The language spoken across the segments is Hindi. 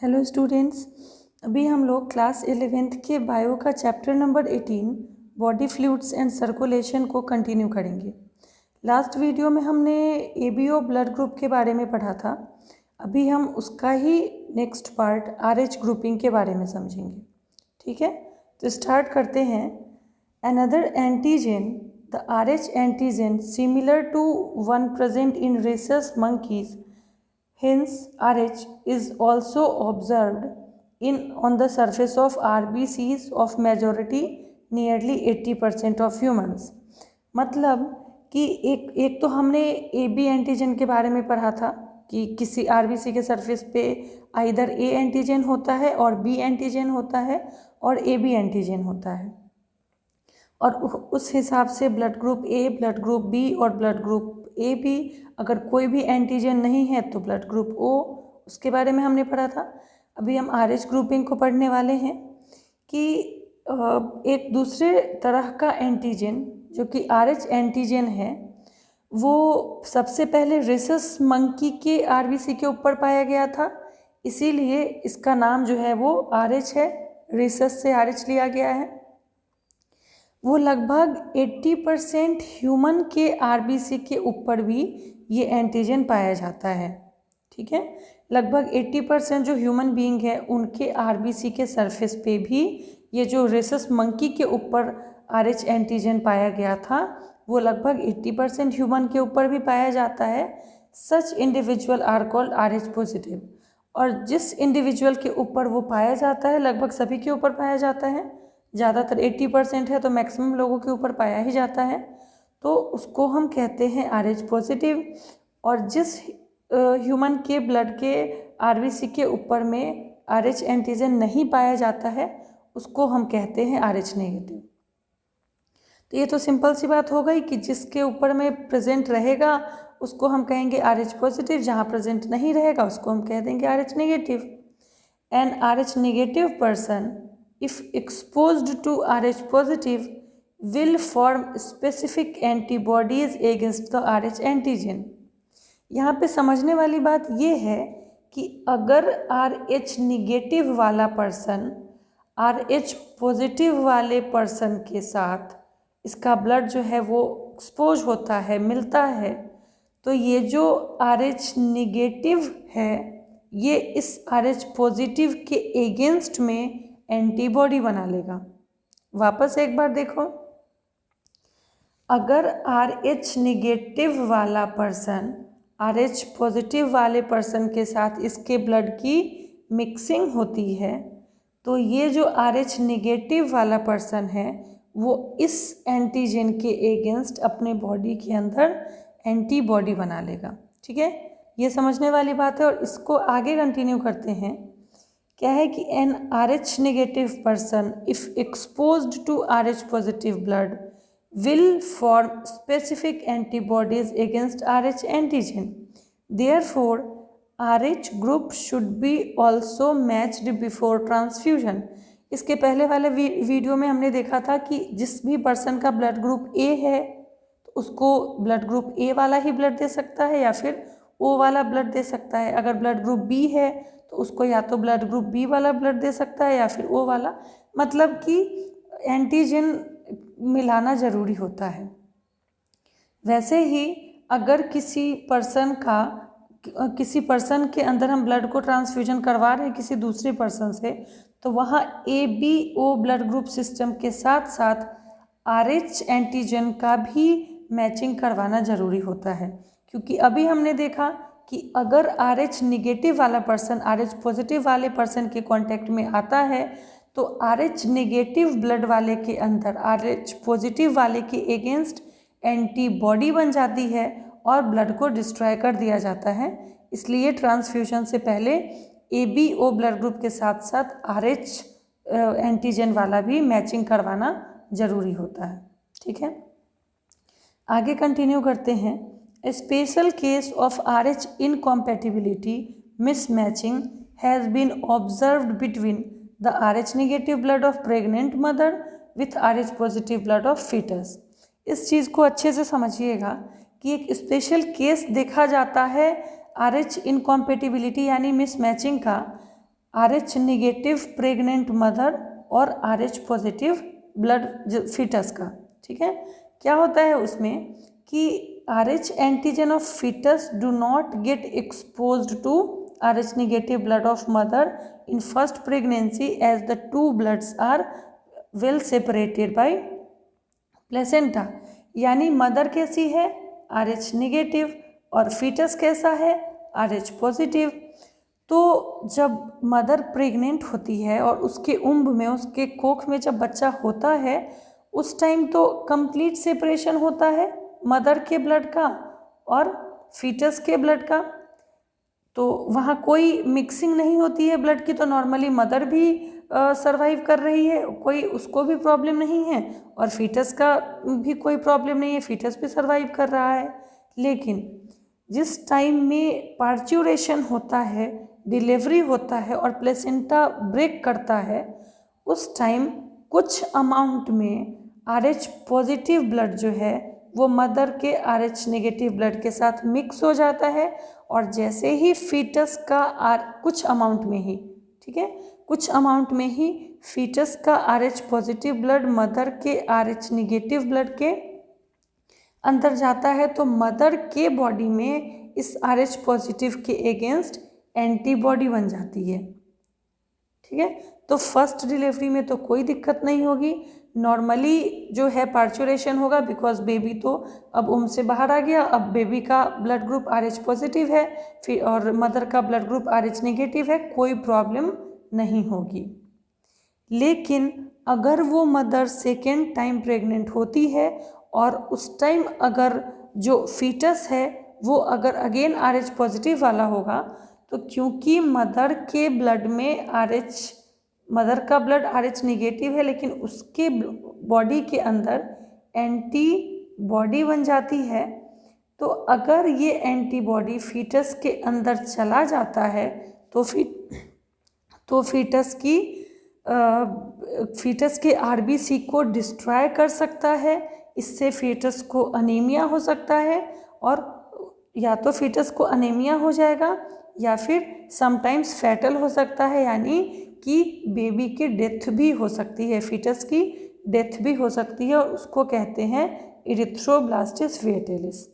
हेलो स्टूडेंट्स, अभी हम लोग क्लास 11th के बायो का chapter number 18 body fluids and circulation को कंटिन्यू करेंगे। लास्ट वीडियो में हमने एबीओ ब्लड ग्रुप के बारे में पढ़ा था। अभी हम उसका ही नेक्स्ट पार्ट आरएच ग्रुपिंग के बारे में समझेंगे। ठीक है, तो स्टार्ट करते हैं। Another antigen, the Rh antigen similar to one present in rhesus monkeys. Hence, Rh is also observed on the surface of RBCs of majority nearly 80% of humans. मतलब कि एक तो हमने ए बी एंटीजन के बारे में पढ़ा था कि किसी आरबीसी के सरफेस पे आइदर ए एंटीजन होता है और बी एंटीजन होता है और ए बी एंटीजन होता है, और उस हिसाब से blood group A, blood group B और ब्लड ग्रुप ए बी, अगर कोई भी एंटीजन नहीं है तो ब्लड ग्रुप ओ, उसके बारे में हमने पढ़ा था। अभी हम आरएच ग्रुपिंग को पढ़ने वाले हैं कि एक दूसरे तरह का एंटीजन जो कि आरएच एंटीजन है वो सबसे पहले rhesus मंकी के आरबीसी के ऊपर पाया गया था, इसीलिए इसका नाम जो है वो आरएच है। rhesus से आरएच लिया गया है। वो लगभग 80% ह्यूमन के आरबीसी के ऊपर भी ये एंटीजन पाया जाता है। ठीक है, लगभग 80% जो ह्यूमन बीइंग है उनके आरबीसी के सरफेस पे भी ये जो rhesus मंकी के ऊपर आरएच एंटीजन पाया गया था वो लगभग 80% ह्यूमन के ऊपर भी पाया जाता है। Such individual are called Rh positive, और जिस इंडिविजुअल के ऊपर वो पाया जाता है लगभग सभी के ऊपर पाया जाता है, ज़्यादातर 80% है तो मैक्सिमम लोगों के ऊपर पाया ही जाता है, तो उसको हम कहते हैं आरएच पॉजिटिव। और जिस ह्यूमन के ब्लड के आरबीसी के ऊपर में आरएच एंटीजन नहीं पाया जाता है उसको हम कहते हैं आरएच नेगेटिव। तो ये तो सिंपल सी बात हो गई कि जिसके ऊपर में प्रेजेंट रहेगा उसको हम कहेंगे आरएच पॉजिटिव, जहाँ प्रेजेंट नहीं रहेगा उसको हम कह देंगे Rh negative. An Rh negative person if exposed to Rh positive will form specific antibodies against the Rh antigen। यहाँ पे समझने वाली बात ये है कि अगर Rh निगेटिव वाला पर्सन Rh पॉजिटिव वाले पर्सन के साथ इसका ब्लड जो है वो एक्सपोज होता है, मिलता है, तो ये जो Rh निगेटिव है ये इस Rh पॉजिटिव के एगेंस्ट में एंटीबॉडी बना लेगा। वापस एक बार देखो, अगर RH निगेटिव वाला पर्सन RH पॉजिटिव वाले पर्सन के साथ इसके ब्लड की मिक्सिंग होती है तो ये जो RH निगेटिव वाला पर्सन है वो इस एंटीजन के एगेंस्ट अपने बॉडी के अंदर एंटीबॉडी बना लेगा। ठीक है, ये समझने वाली बात है। और इसको आगे कंटिन्यू करते हैं। क्या है कि an RH negative person if exposed to RH positive blood will form specific antibodies against RH antigen. Therefore RH group should be also matched before transfusion. इसके पहले वाले वीडियो में हमने देखा था कि जिस भी पर्सन का ब्लड ग्रुप ए है तो उसको ब्लड ग्रुप ए वाला ही ब्लड दे सकता है या फिर ओ वाला ब्लड दे सकता है। अगर ब्लड ग्रुप बी है तो उसको या तो ब्लड ग्रुप बी वाला ब्लड दे सकता है या फिर ओ वाला, मतलब कि एंटीजन मिलाना ज़रूरी होता है। वैसे ही अगर किसी पर्सन के अंदर हम ब्लड को ट्रांसफ्यूजन करवा रहे हैं किसी दूसरे पर्सन से, तो वहाँ A B O blood group system के साथ साथ RH एंटीजन का भी मैचिंग करवाना ज़रूरी होता है, क्योंकि अभी हमने देखा कि अगर RH निगेटिव वाला पर्सन RH पॉजिटिव वाले पर्सन के कांटेक्ट में आता है तो RH नेगेटिव ब्लड वाले के अंदर RH पॉजिटिव वाले के एगेंस्ट एंटीबॉडी बन जाती है और ब्लड को डिस्ट्रॉय कर दिया जाता है। इसलिए ट्रांसफ्यूजन से पहले ABO ब्लड ग्रुप के साथ साथ RH एंटीजन वाला भी मैचिंग करवाना ज़रूरी होता है। ठीक है, आगे कंटिन्यू करते हैं। A special case of RH incompatibility mismatching has been observed between the RH negative blood of pregnant mother with RH positive blood of fetus। इस चीज़ को अच्छे से समझिएगा कि एक स्पेशल केस देखा जाता है RH इनकॉम्पेटिबिलिटी यानी मिसमैचिंग का RH निगेटिव प्रेग्नेंट मदर और RH पॉजिटिव ब्लड फीटस का। ठीक है, क्या होता है उसमें कि RH antigen of foetus do not get exposed to RH negative blood of mother in first pregnancy as the two bloods are well separated by placenta. यानी मदर कैसी है, RH नेगेटिव, और फीटस कैसा है, RH पॉजिटिव। तो जब मदर प्रेग्नेंट होती है और उसके उम्ब में, उसके कोख में जब बच्चा होता है, उस टाइम तो कंप्लीट सेपरेशन होता है मदर के ब्लड का और फीटस के ब्लड का। तो वहाँ कोई मिक्सिंग नहीं होती है ब्लड की। तो नॉर्मली मदर भी सरवाइव कर रही है, कोई उसको भी प्रॉब्लम नहीं है, और फीटस का भी कोई प्रॉब्लम नहीं है, फीटस भी सरवाइव कर रहा है। लेकिन जिस टाइम में पार्च्यूरेशन होता है, डिलीवरी होता है और प्लेसेंटा ब्रेक करता है, उस टाइम कुछ अमाउंट में RH पॉजिटिव ब्लड जो है वो मदर के RH नेगेटिव ब्लड के साथ मिक्स हो जाता है, और जैसे ही फीटस का कुछ अमाउंट में ही, ठीक है, कुछ अमाउंट में ही फीटस का RH पॉजिटिव ब्लड मदर के RH नेगेटिव ब्लड के अंदर जाता है, तो मदर के बॉडी में इस RH पॉजिटिव के अगेंस्ट एंटीबॉडी बन जाती है। ठीक है, तो फर्स्ट डिलीवरी में तो कोई दिक्कत नहीं होगी, नॉर्मली जो है पार्चुरेशन होगा, बिकॉज बेबी तो अब उम्र से बाहर आ गया। अब बेबी का ब्लड ग्रुप RH पॉजिटिव है, फिर और मदर का ब्लड ग्रुप RH नेगेटिव है, कोई प्रॉब्लम नहीं होगी। लेकिन अगर वो मदर सेकेंड टाइम प्रेग्नेंट होती है और उस टाइम अगर जो फीटस है वो अगर अगेन RH पॉजिटिव वाला होगा, तो क्योंकि मदर के ब्लड में मदर का ब्लड RH नेगेटिव है, लेकिन उसके बॉडी के अंदर एंटीबॉडी बन जाती है, तो अगर ये एंटीबॉडी फीटस के अंदर चला जाता है तो फीटस के RBC को डिस्ट्रॉय कर सकता है। इससे फीटस को अनीमिया हो सकता है, और या तो फीटस को अनीमिया हो जाएगा या फिर समटाइम्स फैटल हो सकता है, यानी कि बेबी की डेथ भी हो सकती है, फीटस की डेथ भी हो सकती है, और उसको कहते हैं इरिथ्रोब्लास्टिस फेटालिस।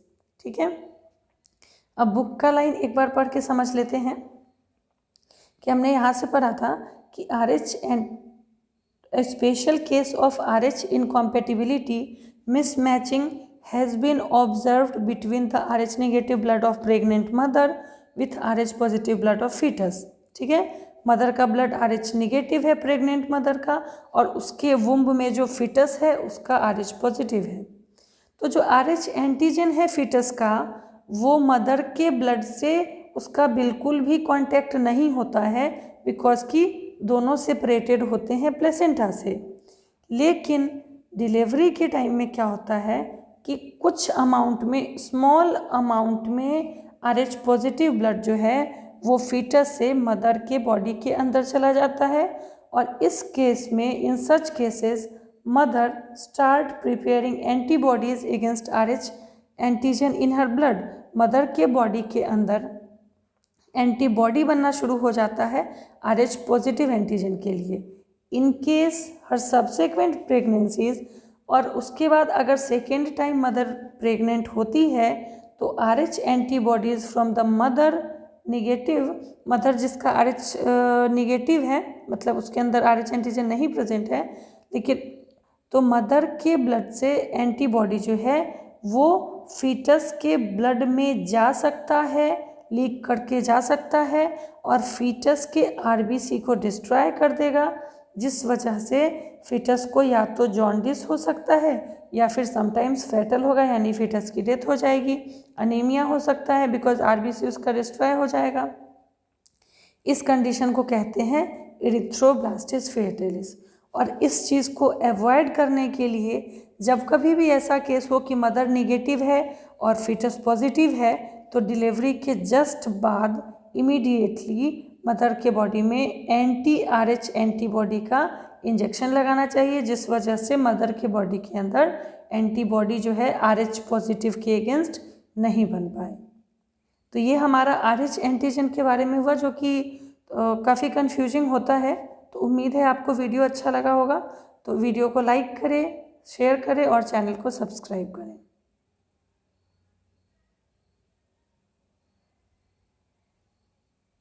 ठीक है, अब बुक का लाइन एक बार पढ़ के समझ लेते हैं कि हमने यहाँ से पढ़ा था कि RH and a special case of RH incompatibility mismatching has been observed between the RH negative blood of pregnant mother with RH positive blood of fetus। ठीक है, मदर का ब्लड RH निगेटिव है प्रेग्नेंट मदर का, और उसके वुम्ब में जो फीटस है उसका RH पॉजिटिव है। तो जो RH एंटीजन है फीटस का, वो मदर के ब्लड से उसका बिल्कुल भी कांटेक्ट नहीं होता है, बिकॉज कि दोनों सेपरेटेड होते हैं प्लेसेंटा से। लेकिन डिलीवरी के टाइम में क्या होता है कि कुछ अमाउंट में, स्मॉल अमाउंट में RH पॉजिटिव ब्लड जो है वो फीटस से मदर के बॉडी के अंदर चला जाता है, और इस केस में, in such cases, mother start preparing antibodies against RH antigen in her blood. Mother के बॉडी के अंदर एंटीबॉडी बनना शुरू हो जाता है RH पॉजिटिव एंटीजन के लिए। इन केस हर सब्सेक्वेंट प्रेगनेंसीज, और उसके बाद अगर सेकेंड टाइम मदर प्रेग्नेंट होती है तो RH antibodies from the mother negative, mother जिसका RH निगेटिव है, मतलब उसके अंदर RH एंटीजन नहीं प्रेजेंट है, लेकिन तो मदर के ब्लड से एंटीबॉडी जो है वो फीटस के ब्लड में जा सकता है, लीक करके जा सकता है, और फीटस के RBC को डिस्ट्रॉय कर देगा, जिस वजह से फीटस को या तो जॉन्डिस हो सकता है या फिर समटाइम्स फैटल होगा, यानी फीटस की डेथ हो जाएगी। अनीमिया हो सकता है बिकॉज RBC उसका डिस्ट्रॉय हो जाएगा। इस कंडीशन को कहते हैं इरिथ्रोब्लास्टिस फेटालिस। और इस चीज़ को अवॉइड करने के लिए जब कभी भी ऐसा केस हो कि मदर निगेटिव है और फीटस पॉजिटिव है, तो डिलीवरी के जस्ट बाद इमीडिएटली मदर के बॉडी में anti-RH एंटीबॉडी का इंजेक्शन लगाना चाहिए, जिस वजह से मदर के बॉडी के अंदर एंटीबॉडी जो है RH पॉजिटिव के अगेंस्ट नहीं बन पाए। तो ये हमारा RH एंटीजन के बारे में हुआ, जो कि काफ़ी कन्फ्यूजिंग होता है। तो उम्मीद है आपको वीडियो अच्छा लगा होगा। तो वीडियो को लाइक करें, शेयर करें और चैनल को सब्सक्राइब करें।